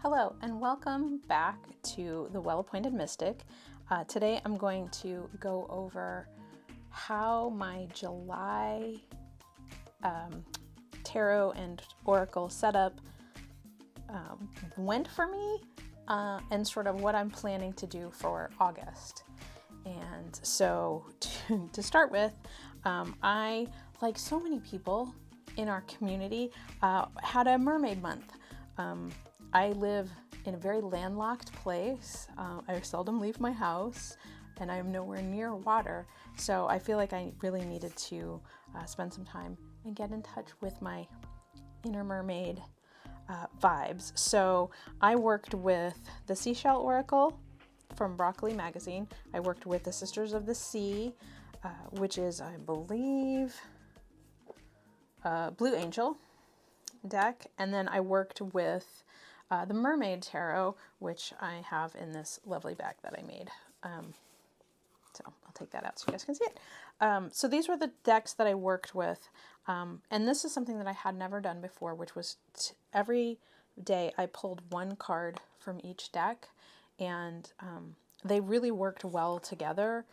Hello and welcome back to The Well-Appointed Mystic. Today I'm going to go over how my July tarot and oracle setup went for me and sort of what I'm planning to do for August. And so to start with, I, like so many people in our community, had a mermaid month. I live in a very landlocked place. I seldom leave my house and I'm nowhere near water. So I feel like I really needed to spend some time and get in touch with my inner mermaid vibes. So I worked with the Seashell Oracle from Broccoli Magazine. I worked with the Sisters of the Sea, which is, I believe, Blue Angel deck. And then I worked with the Mermaid Tarot, which I have in this lovely bag that I made. So I'll take that out so you guys can see it. So these were the decks that I worked with. And this is something that I had never done before, which was every day I pulled one card from each deck, and they really worked well together.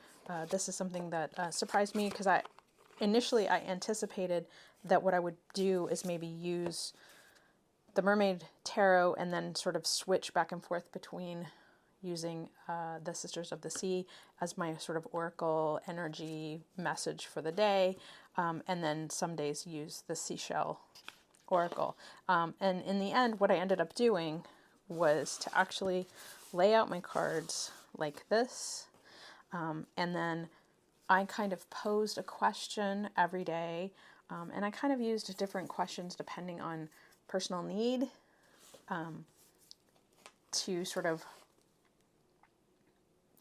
This is something that surprised me because initially I anticipated that what I would do is maybe use the Mermaid Tarot and then sort of switch back and forth between using the Sisters of the Sea as my sort of oracle energy message for the day, and then some days use the Seashell Oracle. And in the end, what I ended up doing was to actually lay out my cards like this, and then I kind of posed a question every day, and I kind of used different questions depending on personal need, to sort of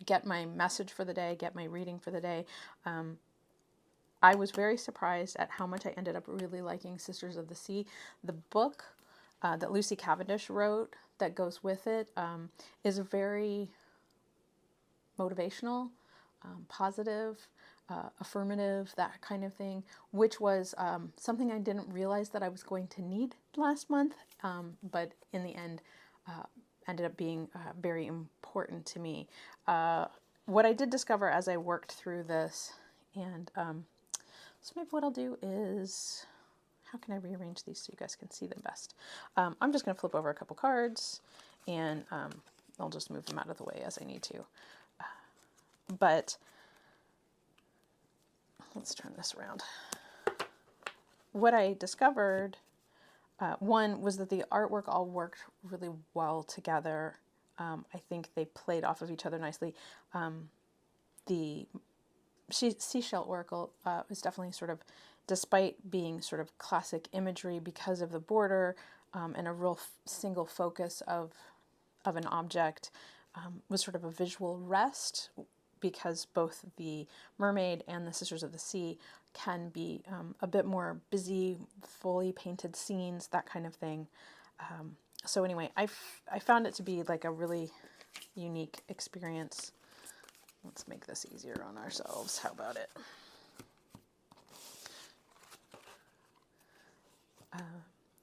get my message for the day, get my reading for the day. I was very surprised at how much I ended up really liking Sisters of the Sea. The book that Lucy Cavendish wrote that goes with it is very motivational, positive, affirmative, that kind of thing, which was something I didn't realize that I was going to need last month, but in the end ended up being very important to me. What I did discover as I worked through this, and so maybe what I'll do is, how can I rearrange these so you guys can see them best? I'm just going to flip over a couple cards, and I'll just move them out of the way as I need to. But let's turn this around. What I discovered, one, was that the artwork all worked really well together. I think they played off of each other nicely. The Seashell Oracle is definitely sort of, despite being sort of classic imagery because of the border and a real single focus of an object, was sort of a visual rest, because both the Mermaid and the Sisters of the Sea can be a bit more busy, fully painted scenes, that kind of thing. So anyway, I found it to be like a really unique experience. Let's make this easier on ourselves. How about it?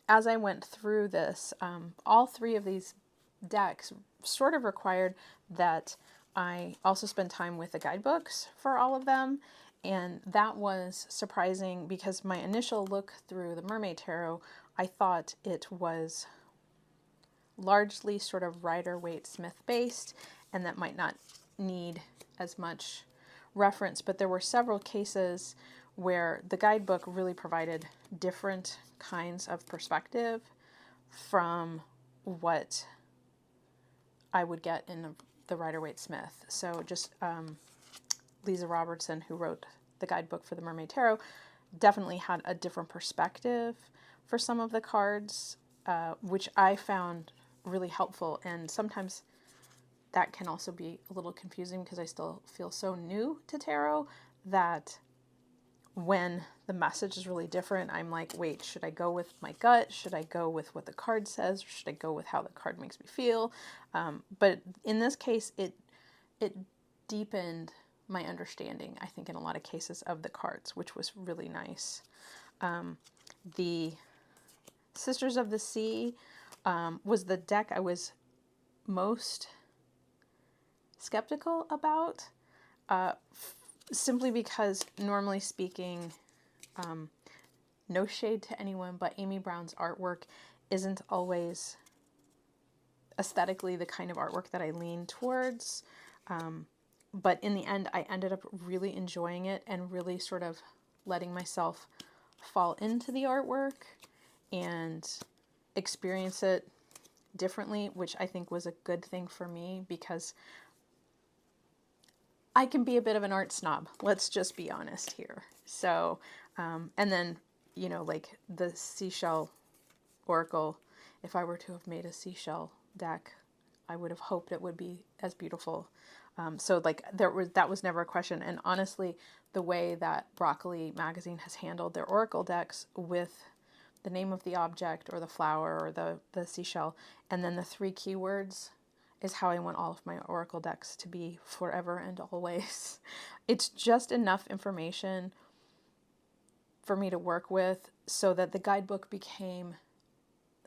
As I went through this, all three of these decks sort of required that I also spend time with the guidebooks for all of them, and that was surprising because my initial look through the Mermaid Tarot, I thought it was largely sort of Rider-Waite-Smith based, and that might not need as much reference, but there were several cases where the guidebook really provided different kinds of perspective from what I would get in the Rider-Waite-Smith. So just Lisa Robertson, who wrote the guidebook for the Mermaid Tarot, definitely had a different perspective for some of the cards, which I found really helpful. And sometimes that can also be a little confusing because I still feel so new to tarot that when the message is really different, I'm like, wait, should I go with my gut? Should I go with what the card says? Or should I go with how the card makes me feel? But in this case, it deepened my understanding, I think, in a lot of cases of the cards, which was really nice. The Sisters of the Sea was the deck I was most skeptical about, simply because, normally speaking, no shade to anyone, but Amy Brown's artwork isn't always aesthetically the kind of artwork that I lean towards. But in the end, I ended up really enjoying it and really sort of letting myself fall into the artwork and experience it differently, which I think was a good thing for me, because I can be a bit of an art snob. Let's just be honest here. So, and then, you know, like the seashell oracle, if I were to have made a seashell deck, I would have hoped it would be as beautiful. So like that was never a question. And honestly, the way that Broccoli Magazine has handled their oracle decks, with the name of the object or the flower or the seashell, and then the 3 keywords, is how I want all of my oracle decks to be forever and always. It's just enough information for me to work with so that the guidebook became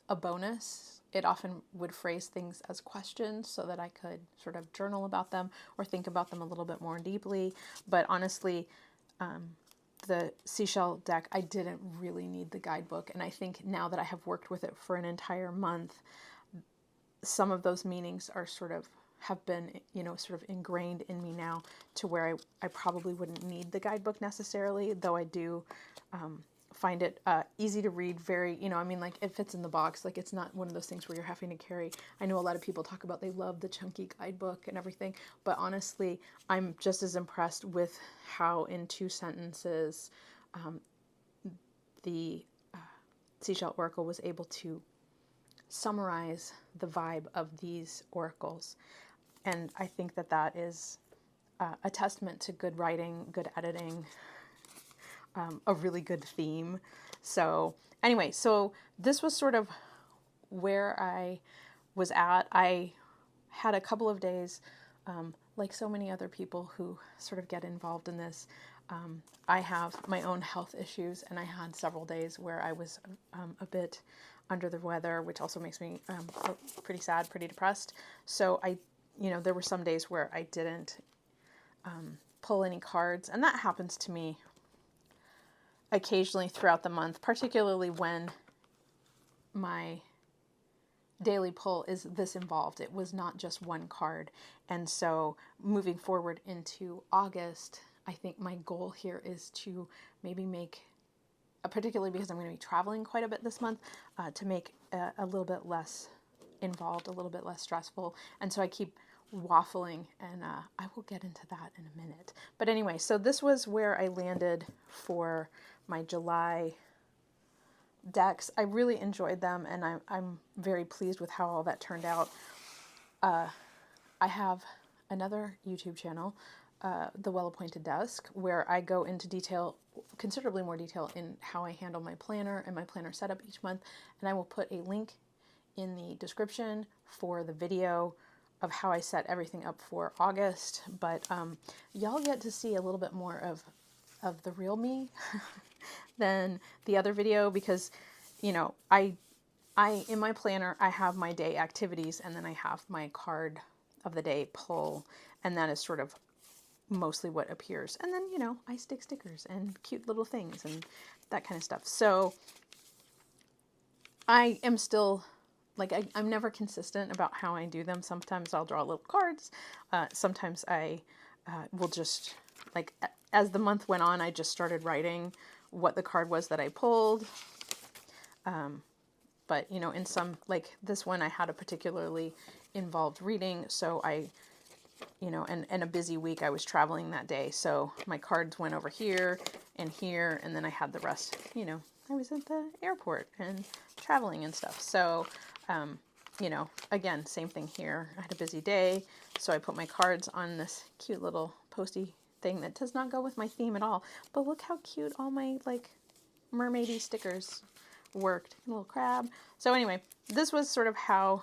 a bonus. It often would phrase things as questions so that I could sort of journal about them or think about them a little bit more deeply. But honestly, the seashell deck, I didn't really need the guidebook. And I think now that I have worked with it for an entire month, some of those meanings are have been, sort of ingrained in me now, to where I probably wouldn't need the guidebook necessarily, though I do find it easy to read. Very, like, it fits in the box. Like, it's not one of those things where you're having to carry. I know a lot of people talk about they love the chunky guidebook and everything, but honestly, I'm just as impressed with how in 2 sentences the Seashell Oracle was able to summarize the vibe of these oracles. And I think that that is a testament to good writing, good editing, a really good theme. So anyway, so this was sort of where I was at. I had a couple of days, like so many other people who sort of get involved in this. I have my own health issues, and I had several days where I was a bit under the weather, which also makes me pretty sad, pretty depressed. So there were some days where I didn't pull any cards, and that happens to me occasionally throughout the month, particularly when my daily pull is this involved. It was not just one card. And so moving forward into August, I think my goal here is to maybe make, particularly because I'm going to be traveling quite a bit this month, to make a little bit less involved, a little bit less stressful. And so I keep waffling, and I will get into that in a minute. But anyway, so this was where I landed for my July decks. I really enjoyed them, and I'm very pleased with how all that turned out. I have another YouTube channel, The Well-Appointed Desk, where I go into detail, considerably more detail, in how I handle my planner and my planner setup each month. And I will put a link in the description for the video of how I set everything up for August. But y'all get to see a little bit more of the real me than the other video, because I in my planner, I have my day activities, and then I have my card of the day pull, and that is sort of mostly what appears. And then I stick stickers and cute little things and that kind of stuff. So I am still, like, I'm never consistent about how I do them. Sometimes I'll draw little cards. Sometimes I will just, like, as the month went on, I just started writing what the card was that I pulled. But, in some, like this one, I had a particularly involved reading. So I, and a busy week, I was traveling that day. So my cards went over here, and then I had the rest, I was at the airport and traveling and stuff. So, again, same thing here. I had a busy day, so I put my cards on this cute little posty thing that does not go with my theme at all. But look how cute all my, like, mermaidy stickers worked. A little crab. So anyway, this was sort of how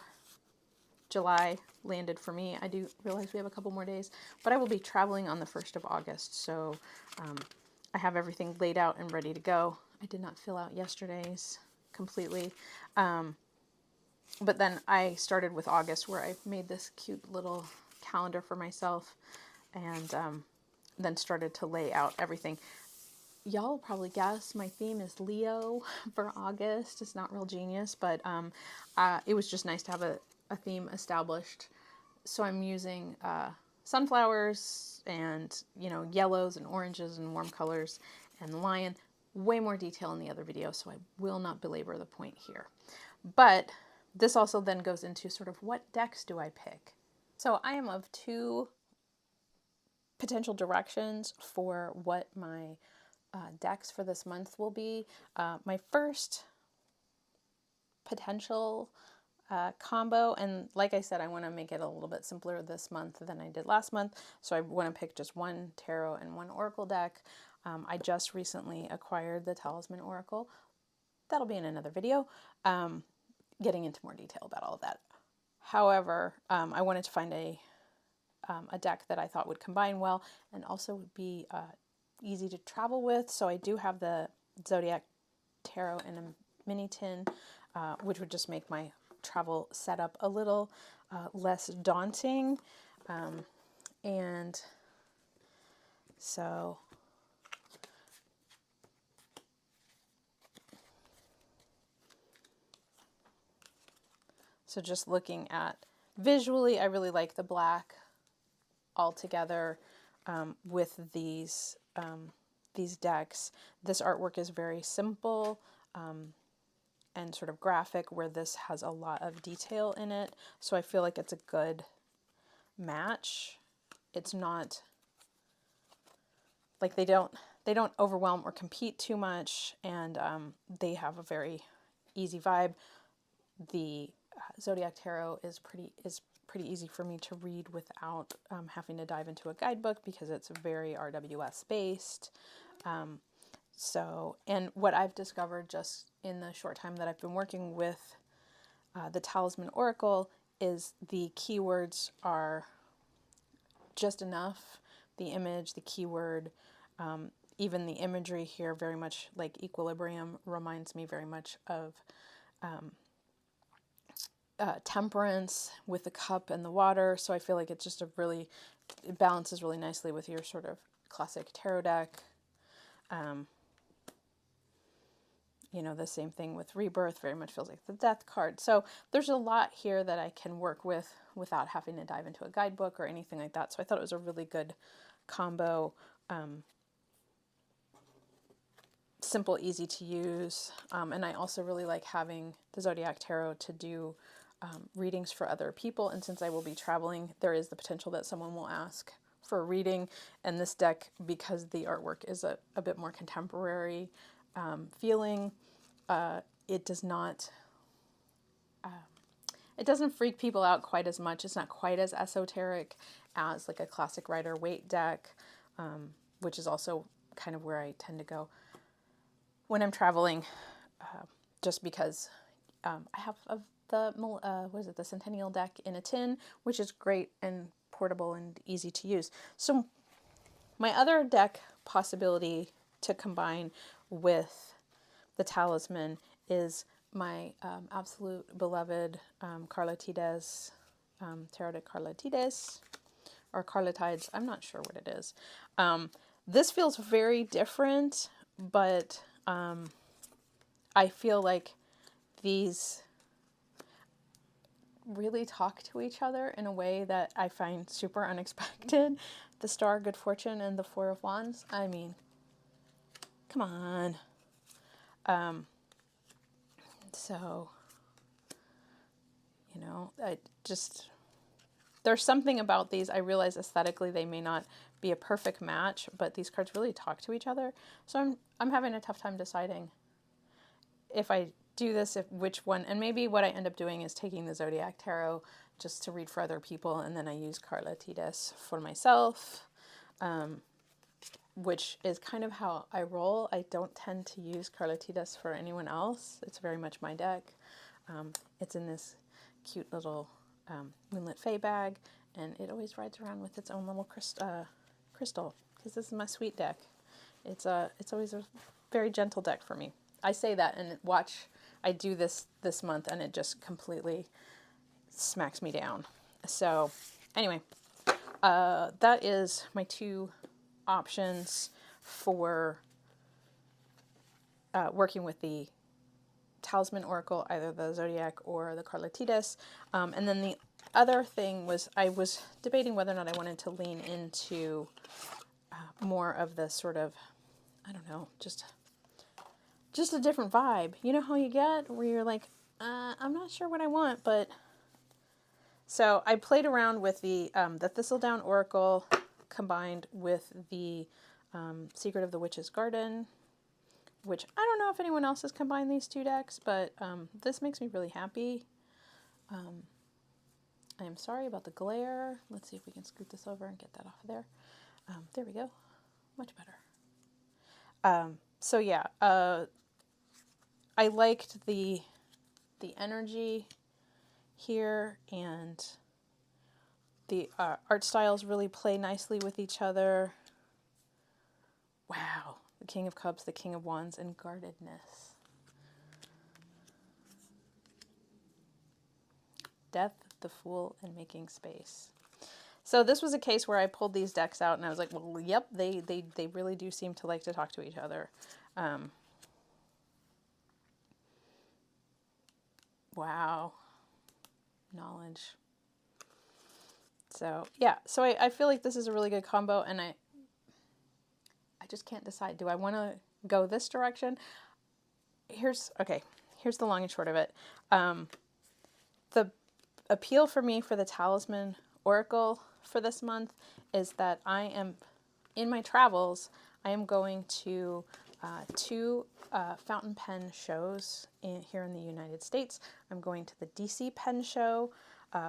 July landed for me. I do realize we have a couple more days, but I will be traveling on the 1st of August. So I have everything laid out and ready to go. I did not fill out yesterday's completely. But then I started with August, where I made this cute little calendar for myself, and then started to lay out everything. Y'all will probably guess my theme is Leo for August. It's not real genius, but it was just nice to have a theme established. So I'm using sunflowers and, yellows and oranges and warm colors and the lion. Way more detail in the other video, so I will not belabor the point here. But this also then goes into sort of what decks do I pick? So I am of two potential directions for what my decks for this month will be. My first potential combo, and like I said, I want to make it a little bit simpler this month than I did last month, so I want to pick just one tarot and one oracle deck. I just recently acquired the Talisman Oracle. That'll be in another video, getting into more detail about all of that. However, I wanted to find a deck that I thought would combine well and also would be easy to travel with. So I do have the Zodiac Tarot in a mini tin, which would just make my travel setup a little less daunting. And so just looking at visually, I really like the black all together with these decks. This artwork is very simple and sort of graphic, where this has a lot of detail in it. So I feel like it's a good match. It's not like they don't overwhelm or compete too much, and they have a very easy vibe. The Zodiac Tarot is pretty easy for me to read without having to dive into a guidebook, because it's very RWS based. And what I've discovered just in the short time that I've been working with the Talisman Oracle is the keywords are just enough. The image, the keyword, even the imagery here, very much like equilibrium, reminds me very much of temperance with the cup and the water. So I feel like it's just it balances really nicely with your sort of classic tarot deck. The same thing with Rebirth, very much feels like the Death card. So there's a lot here that I can work with without having to dive into a guidebook or anything like that. So I thought it was a really good combo. Simple, easy to use. And I also really like having the Zodiac Tarot to do readings for other people. And since I will be traveling, there is the potential that someone will ask for a reading. And this deck, because the artwork is a bit more contemporary feeling, it doesn't freak people out quite as much. It's not quite as esoteric as like a classic Rider-Waite deck, which is also kind of where I tend to go when I'm traveling, just because I have the Centennial deck in a tin, which is great and portable and easy to use. So my other deck possibility to combine with the Talisman is my absolute beloved Carlotides, Tarot de Carlotides, or Carlotides, I'm not sure what it is. This feels very different, but I feel like these really talk to each other in a way that I find super unexpected. The Star, Good Fortune, and the Four of Wands. I mean, come on. So, there's something about these. I realize aesthetically they may not be a perfect match, but these cards really talk to each other. So I'm having a tough time deciding if I do this, which one. And maybe what I end up doing is taking the Zodiac Tarot just to read for other people, and then I use Carlotides for myself, which is kind of how I roll. I don't tend to use Carlotides for anyone else. It's very much my deck. It's in this cute little Moonlit Fae bag, and it always rides around with its own little crystal, because this is my sweet deck. It's always a very gentle deck for me. I say that, and watch I do this month and it just completely smacks me down. So anyway, that is my 2 options for working with the Talisman Oracle, either the Zodiac or the Carlotides. And then the other thing was I was debating whether or not I wanted to lean into more of the sort of, I don't know, just a different vibe. You know how you get where you're like, I'm not sure what I want, but... So I played around with the Thistledown Oracle combined with the Secret of the Witch's Garden, which I don't know if anyone else has combined these 2 decks, but this makes me really happy. I am sorry about the glare. Let's see if we can scoot this over and get that off of there. There we go. Much better. So yeah, I liked the energy here, and the art styles really play nicely with each other. Wow, the King of Cups, the King of Wands, and guardedness. Death, the Fool, and making space. So this was a case where I pulled these decks out and I was like, well, yep, they really do seem to like to talk to each other. Wow. Knowledge. So yeah, so I feel like this is a really good combo, and I just can't decide. Do I want to go this direction? Here's the long and short of it. The appeal for me for the Talisman Oracle for this month is that I am, in my travels, I am going to 2 fountain pen shows here in the United States. I'm going to the DC Pen Show,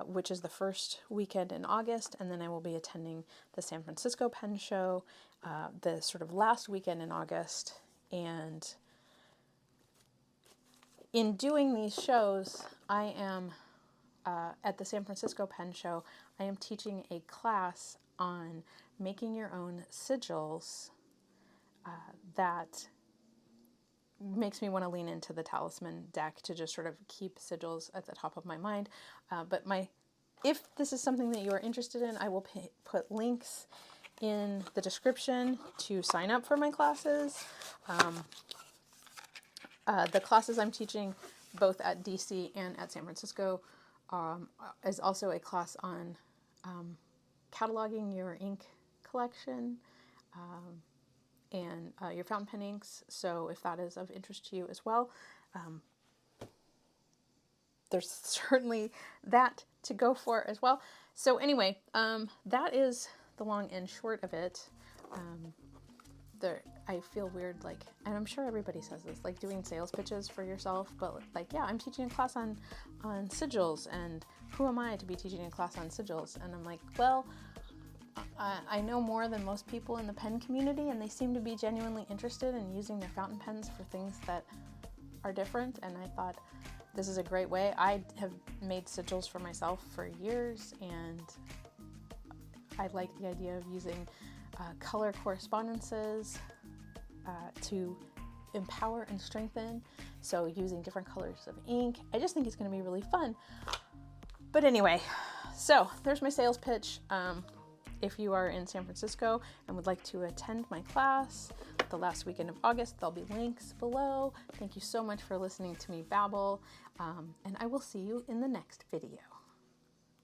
which is the first weekend in August, and then I will be attending the San Francisco Pen Show the sort of last weekend in August. And in doing these shows, I am, at the San Francisco Pen Show, I am teaching a class on making your own sigils that makes me want to lean into the Talisman deck to just sort of keep sigils at the top of my mind. But if this is something that you are interested in, I will put links in the description to sign up for my classes. The classes I'm teaching both at DC and at San Francisco is also a class on cataloging your ink collection and your fountain pen inks. So if that is of interest to you as well, there's certainly that to go for as well. So anyway, that is the long and short of it. I feel weird, like, and I'm sure everybody says this, like doing sales pitches for yourself, but like, yeah, I'm teaching a class on sigils, and who am I to be teaching a class on sigils? And I'm like, well, I know more than most people in the pen community, and they seem to be genuinely interested in using their fountain pens for things that are different, and I thought this is a great way. I have made sigils for myself for years, and I like the idea of using color correspondences to empower and strengthen. So using different colors of ink, I just think it's going to be really fun. But anyway, so there's my sales pitch. If you are in San Francisco and would like to attend my class the last weekend of August, there'll be links below. Thank you so much for listening to me babble, and I will see you in the next video.